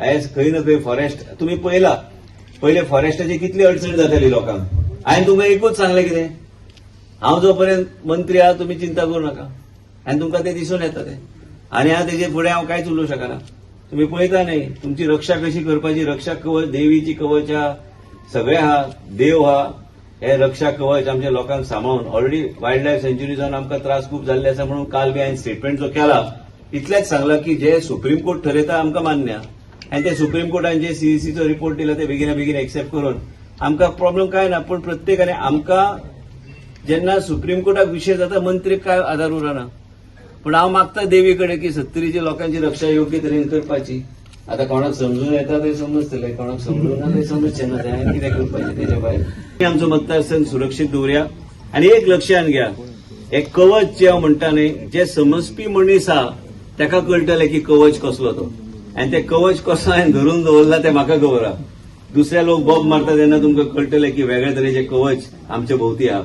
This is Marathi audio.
आयज खंय ना खंय फॉरेस्ट तुम्ही पहिले फॉरेस्टाची कितली अडचण जाताली लोकांक. हांवें तुमकां एकूच सांगलें कितें, हांव जोपर्यंत मंत्री आहा तुमी चिंता करूं नाका, आनी तुमकां तें दिसून येता तें. आनी हांव तेजे फुडें हांव कांयच उलोवंक शकना. तुम्ही पळयता न्ही तुमची रक्षा कशी करपाची. रक्षा कवच देवीची कवच आहा, सगळे आहा, देव आहा. हे रक्षा कवच आमच्या लोकांक सांबाळून ऑलरेडी वायल्ड लायफ सँच्युरीजान आमकां त्रास खूप जाल्ले आसा म्हणून काल बी हांवें स्टेटमेंट जो केला इतलेंच सांगलां की जे सुप्रीम कोर्ट ठरयता आमकां मान्य आहा. आनी ते सुप्रीम कोर्टान जे सीईसीचो रिपोर्ट दिला ते बेगिना बेगीन एक्सेप्ट करून आमकां प्रॉब्लेम काय ना. पण प्रत्येकाने आमकां जेन्ना सुप्रीम कोर्टाक विशय जाता मंत्रीक काय आदार उरना. पण हांव मागता देवी कडेन की 70च्या लोकांची रक्षा योग्य तरेन करपाची. आतां कोणाक समजून येता ते समजतले, कोणाक समजून ना ते समजचे ना. ते कितें करपाचें तेच्या भायर आमचो मतदारसंघ सुरक्षीत दवरया. आनी एक लक्षांत घ्या, हे कवच जे हांव म्हणटा न्ही, जे समजपी मनीस आहा ताका कळटलें की कवच कसलो तो. आनी ते कवच कसो हांवें धरून दवरला ते म्हाका खबर आहा. दुसरे लोक बॉब मारता तेन्ना तुमकां कळटलें की वेगळे तरेचे कवच आमचे भोवती आहा.